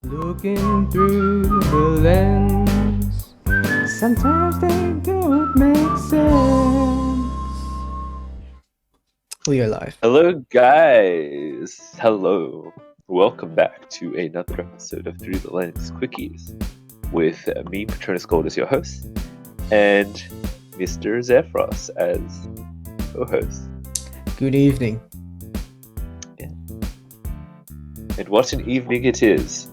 Looking through the lens, sometimes they don't make sense. We are live. Hello, guys. Hello. Welcome back to another episode of Through the Lens Quickies with me, Patronusgold, as your host, and Mr. Zefros as co-host. Good evening. Yeah. And what an evening it is.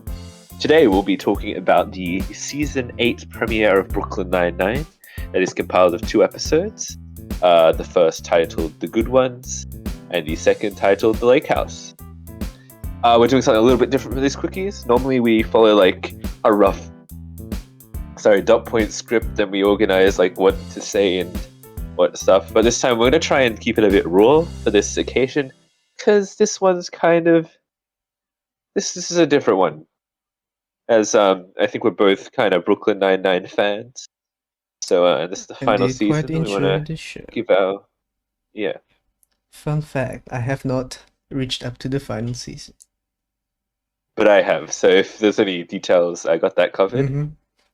Today we'll be talking about the Season 8 premiere of Brooklyn Nine-Nine that is compiled of 2 episodes. The first titled The Good Ones, and the second titled The Lake House. We're doing something a little bit different for these quickies. Normally we follow like a rough, dot point script, then we organize like what to say and what stuff. But this time we're going to try and keep it a bit raw for this occasion, because this one's kind of, this is a different one. As I think we're both kind of Brooklyn Nine-Nine fans. So this is the final Indeed, quite season. We want enjoying to this show. give our, yeah. Fun fact, I have not reached up to the final season. But I have, so if there's any details, I got that covered. Mm-hmm.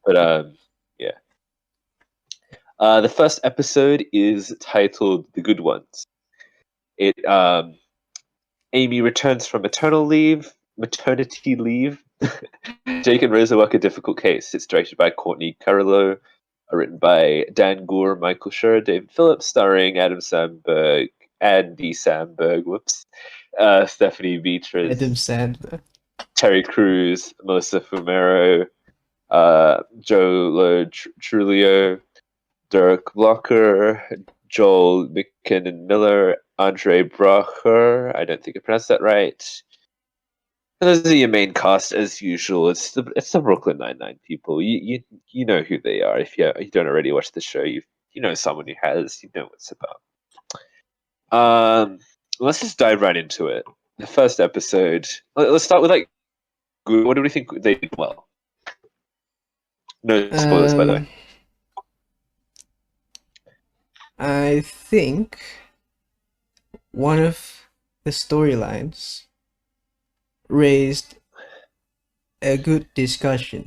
But yeah. The first episode is titled "The Good Ones." Amy returns from maternity leave. Jake and Rosa work a difficult case. It's directed by Courtney Carrillo, written by Dan Gore, Michael Schur, David Phillips, starring Adam Sandberg, Andy Samberg, Stephanie Beatrice, Adam Sandler, Terry Crews, Melissa Fumero, Joe Lo Trulio, Dirk Blocker, Joel McKinnon-Miller, Andre Bracher. I don't think I pronounced that right. And those are your main cast as usual. It's the Brooklyn Nine-Nine people. You know who they are. If you don't already watch the show, you know someone who has. You know what it's about. Let's just dive right into it. The first episode. Let's start with like, what do we think they did well? No spoilers, by the way. I think one of the storylines raised a good discussion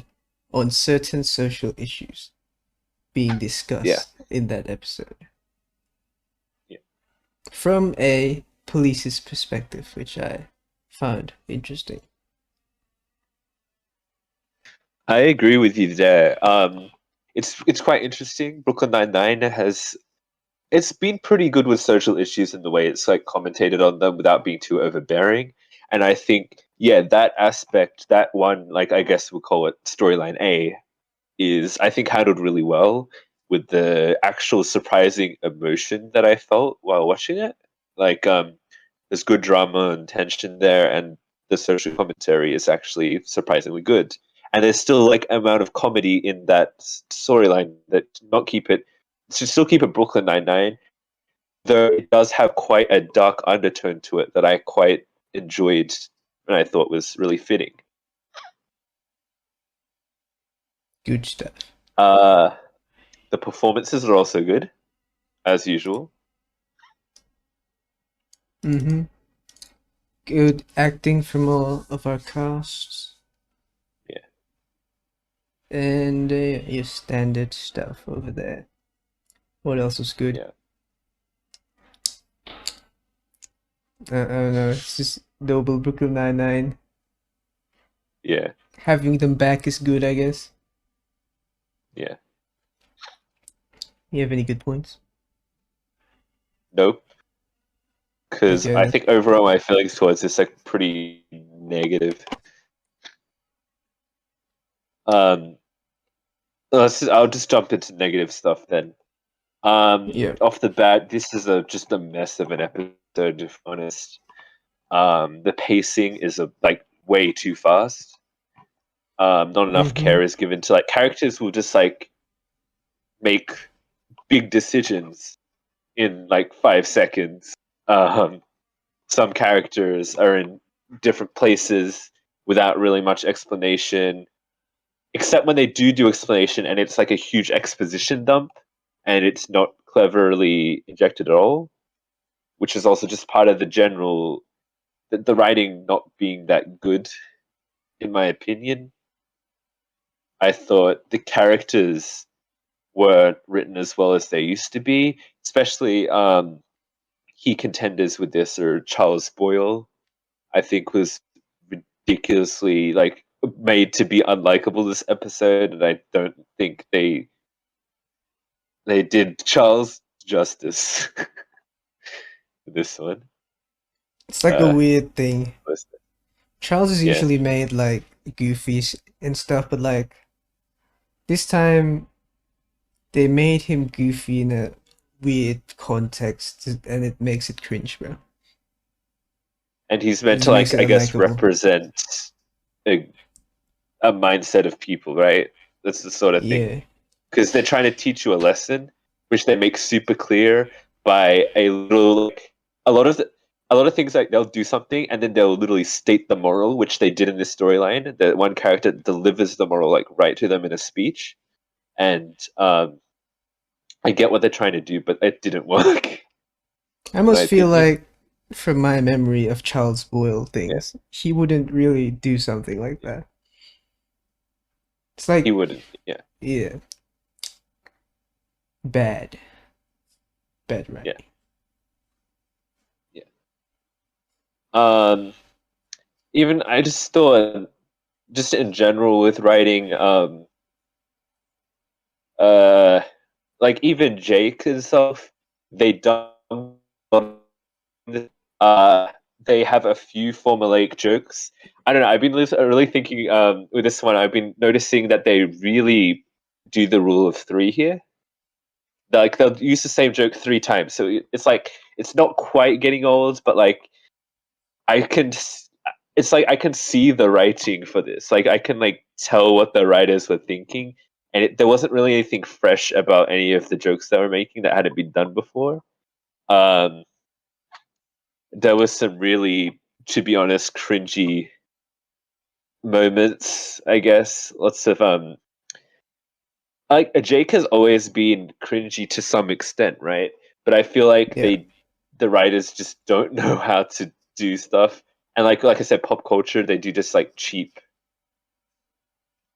on certain social issues being discussed in that episode. Yeah. From a police's perspective, which I found interesting. I agree with you there. It's quite interesting. Brooklyn Nine-Nine it's been pretty good with social issues in the way it's like commentated on them without being too overbearing. And I think, yeah, that aspect, that one, like I guess we'll call it storyline A, is I think handled really well with the actual surprising emotion that I felt while watching it. Like there's good drama and tension there, and the social commentary is actually surprisingly good. And there's still like amount of comedy in that storyline that should still keep it Brooklyn Nine-Nine, though it does have quite a dark undertone to it that I quite enjoyed and I thought was really fitting. Good stuff. The performances are also good, as usual. Mm-hmm. Good acting from all of our casts. Yeah. And your standard stuff over there. What else was good? Yeah. I don't know, it's just double Brooklyn Nine-Nine. Yeah. Having them back is good, I guess. Yeah. You have any good points? Nope. Because Okay. I think overall my feelings towards this like pretty negative. I'll just jump into negative stuff then. Yeah. Off the bat, this is just a mess of an episode, if honest. The pacing is like way too fast. Not enough care is given to like characters will just like make big decisions in like 5 seconds. Some characters are in different places without really much explanation, except when they do explanation and it's like a huge exposition dump and it's not cleverly injected at all, which is also just part of the general the writing not being that good in my opinion, I thought the characters weren't written as well as they used to be, especially key contenders with this are Charles Boyle. I think was ridiculously like made to be unlikable this episode, and I don't think they did Charles justice with this one. It's like a Uh, weird thing. Charles is yeah, usually made like goofies and stuff, but like this time they made him goofy in a weird context, and it makes it cringe, bro. and he's It meant just to makes like it I guess unlikable. represent a, a mindset of people, right? That's the sort of thing Yeah, because they're trying to teach you a lesson, which they make super clear by a little like, a lot of the, a lot of things like they'll do something and then they'll literally state the moral, which they did in this storyline. The one character delivers the moral like right to them in a speech, and I get what they're trying to do, but it didn't work, I in my almost feel opinion. like, from my memory of Charles Boyle Yeah, things, he wouldn't really do something like that. It's he like, wouldn't. Yeah, yeah, bad, bad yeah, writing. yeah. Um, even I just thought, just in general with writing, uh, like even Jake himself, they don't. Uh, they have a few formulaic jokes. I don't know. I've been really thinking with this one. I've been noticing that they really do the rule of three here. Like they'll use the same joke three times, so it's like it's not quite getting old, but like I can. It's like I can see the writing for this. Like I can like tell what the writers were thinking, and there wasn't really anything fresh about any of the jokes that were making that hadn't been done before. Um, there was some really, to be honest, cringy moments. I guess lots of like Jake has always been cringy to some extent, right? But I feel like Yeah, the writers just don't know how to do stuff, and like I said, pop culture they do just like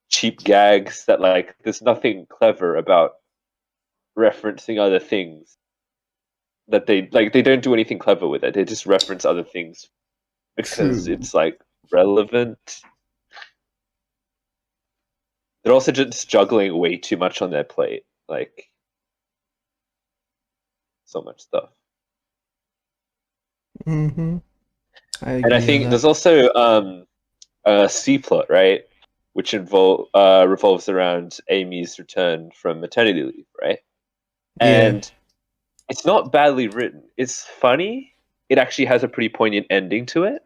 cheap gags that like there's nothing clever about referencing other things that they don't do anything clever with it. They just reference other things because true. it's like relevant. They're also just juggling way too much on their plate, like so much stuff. Mm-hmm. I And I agree on think that. there's also a C plot, right, which revolves around Amy's return from maternity leave, right? Yeah. And it's not badly written. It's funny. It actually has a pretty poignant ending to it,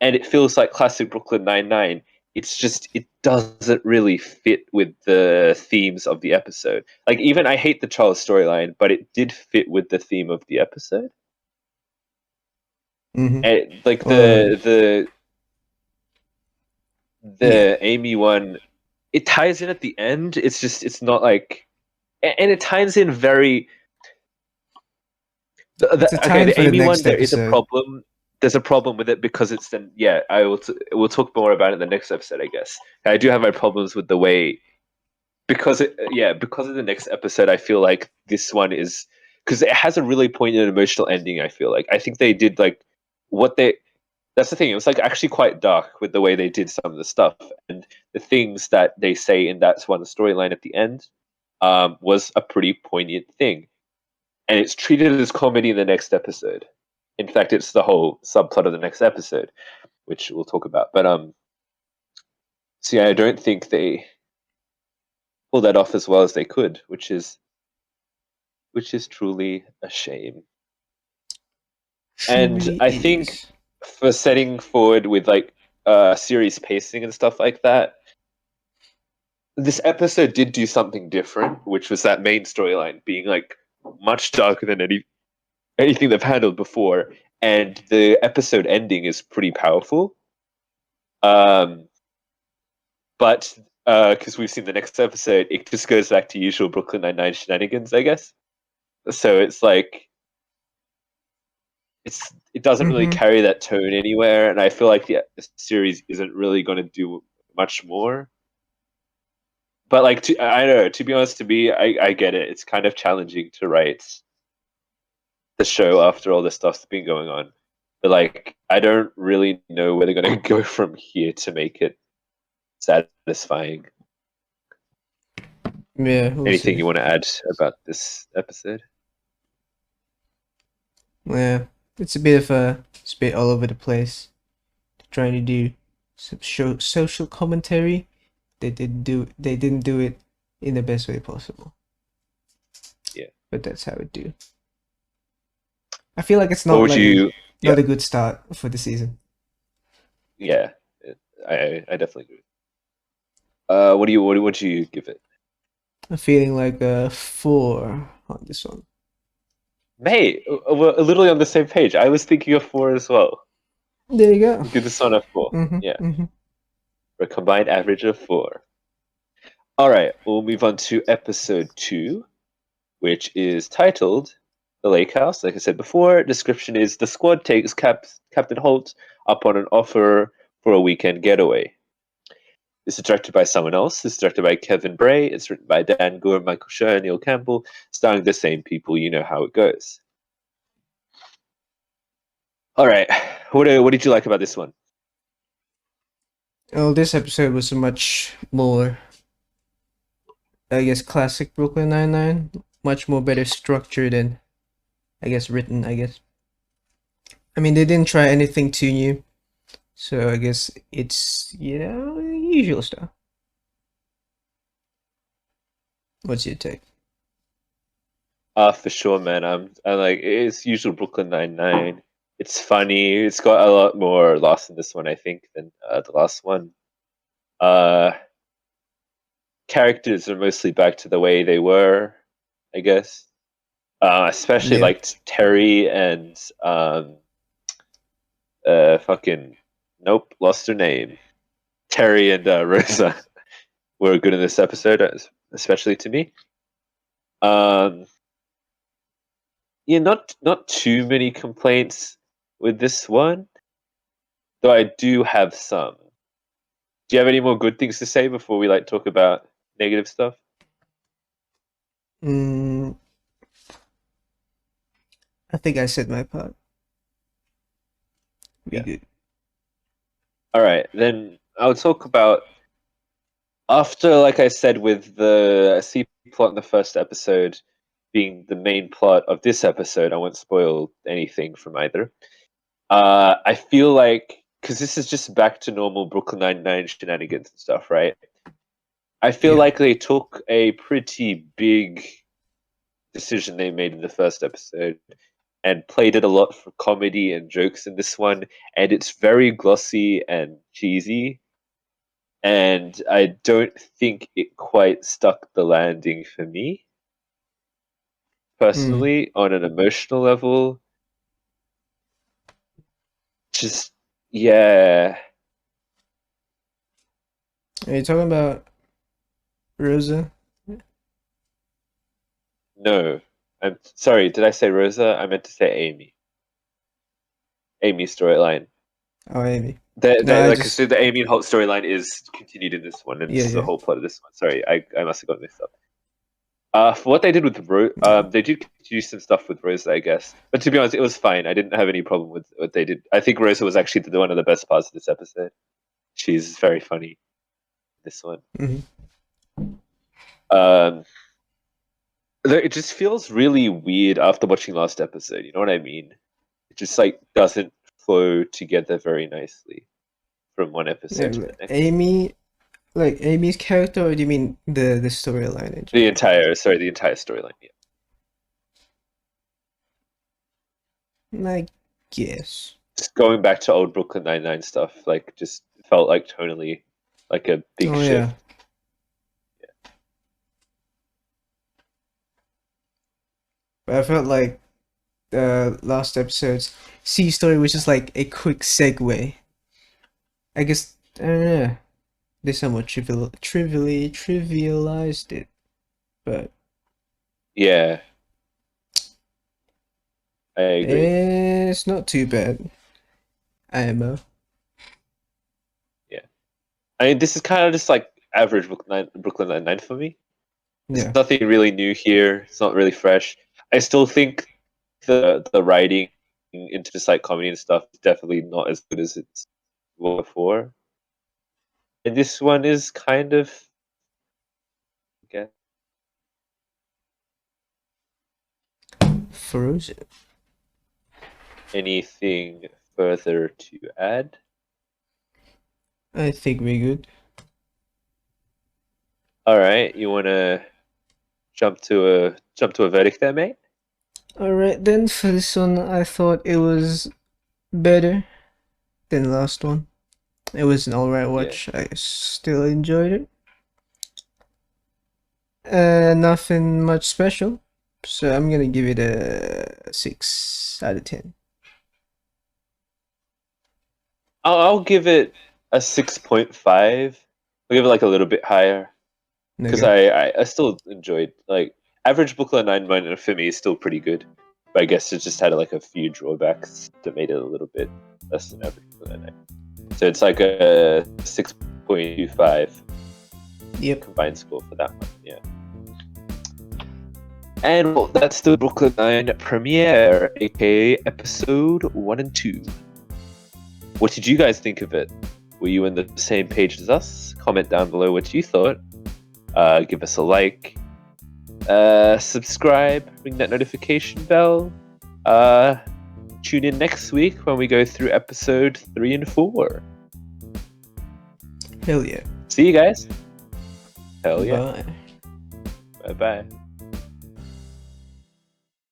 and it feels like classic Brooklyn Nine Nine. It's just it doesn't really fit with the themes of the episode. Like even I hate the Charles storyline, but it did fit with the theme of the episode. Mm-hmm. And like Well, yeah. the Amy one, it ties in at the end. It's just it's not like, and it ties in very It's a okay. time The for the Amy one, next there is a episode. problem. There's a problem with it because it's then yeah. We'll talk more about it in the next episode, I guess. I do have my problems with the way because of the next episode. I feel like this one is because it has a really poignant emotional ending. I feel like I think they did like what they. That's the thing. It was like actually quite dark with the way they did some of the stuff and the things that they say in that one storyline at the end. Was a pretty poignant thing, and it's treated as comedy in the next episode. In fact, it's the whole subplot of the next episode, which we'll talk about. But so yeah, I don't think they pull that off as well as they could, which is truly a shame. And Truly I think is. for setting forward with like series pacing and stuff like that, this episode did do something different, which was that main storyline being like much darker than anything they've handled before, and the episode ending is pretty powerful. Um, but because we've seen the next episode, it just goes back to usual Brooklyn Nine Nine shenanigans, I guess. So it's like it doesn't really Mm-hmm. carry that tone anywhere, and I feel like the series isn't really going to do much more. But like, I don't know. To be honest, to me, I get it. It's kind of challenging to write the show after all the stuff's been going on. But like, I don't really know where they're gonna go from here to make it satisfying. Yeah, we'll Anything see. you want to add about this episode? Yeah, it's a bit of it's a bit all over the place. Trying to do some social commentary. They didn't do it in the best way possible. Yeah. But that's how it do. I feel like it's What not would like you? not a good start for the season. Yeah, I definitely agree. What would you give it? I'm feeling like a 4 on this one. Mate, we're literally on the same page. I was thinking of 4 as well. There you go. Give this one a 4. Mhm. Yeah, Mhm. for a combined average of 4. All right, we'll move on to episode 2, which is titled "The Lake House." Like I said before, description is the squad takes Captain Holt up on an offer for a weekend getaway. This is directed by someone else. It's directed by Kevin Bray. It's written by Dan Gore, Michael Schur, and Neil Campbell, starring the same people. You know how it goes. All right, what did you like about this one? Oh, this episode was a much more, I guess, classic Brooklyn Nine-Nine. Much more better structured and, I guess, written. I guess. I mean, they didn't try anything too new, so I guess it's usual stuff. What's your take? For sure, man. I like it's usual Brooklyn Nine-Nine. It's funny. It's got a lot more laughs in this one, I think, than the last one. Uh, Characters are mostly back to the way they were, I guess. Especially Yeah. like Terry and fucking nope, lost her name. Terry and Rosa were good in this episode, especially to me. Um, yeah, not too many complaints with this one, though I do have some. Do you have any more good things to say before we like talk about negative stuff? Mm, I think I said my part. We Yeah. good. All right, then I'll talk about after, like I said, with the C plot in the first episode being the main plot of this episode. I won't spoil anything from either. I feel like because this is just back to normal Brooklyn Nine-Nine shenanigans and stuff, right? I feel Yeah. like they took a pretty big decision they made in the first episode and played it a lot for comedy and jokes in this one, and it's very glossy and cheesy. And I don't think it quite stuck the landing for me Mm. personally on an emotional level. Just yeah. Are you talking about Rosa? No, I'm sorry. Did I say Rosa? I meant to say Amy. Amy's storyline. Oh, Amy. No, The I like I just said, the Amy and Holt storyline is continued in this one, and yeah, this is the yeah. whole plot of this one. Sorry, I must have got mixed up. For what they did with No. they did do some stuff with Rosa, I guess. But to be honest, it was fine. I didn't have any problem with what they did. I think Rosa was actually one of the best parts of this episode. She's very funny. This one. Hmm. Um, it just feels really weird after watching last episode. You know what I mean? It just like doesn't flow together very nicely from one Yeah, episode to the next. Amy, like Amy's character, or do you mean the storyline in The general? entire storyline. Yeah. I guess. Just going back to old Brooklyn Nine-Nine stuff, like just felt like tonally like a big Oh yeah. shift. But I felt like last episode's C story was just like a quick segue. I guess I don't know. They somewhat trivialized it, but Yeah, I agree. it's not too bad. IMO. Yeah. I mean, this is kind of just like average Brooklyn Nine-Nine for me. There's Yeah. nothing really new here. It's not really fresh. I still think the writing into just like comedy and stuff is definitely not as good as it's was before. And this one is kind of, okay. Frozen. Anything further to add? I think we're good. All right, you want to jump to a verdict there, mate? Alright, then for this one, I thought it was better than the last one. It was an alright Yeah. watch. I still enjoyed it. Nothing much special. So I'm gonna give it a 6 out of 10. I'll give it a 6.5. I'll give it like a little bit higher because Okay. I still enjoyed like average Brooklyn Nine-Nine for me is still pretty good, but I guess it just had like a few drawbacks that made it a little bit less than average Brooklyn Nine-Nine. So it's like a 6.25 Yep. combined score for that one. Yeah. And well, that's the Brooklyn Nine premiere, aka episode 1 and 2. What did you guys think of it? Were you on the same page as us? Comment down below what you thought. Give us a like. Subscribe. Ring that notification bell. Tune in next week when we go through episode 3 and 4. Hell yeah. See you guys. Hell yeah. Bye. Bye bye.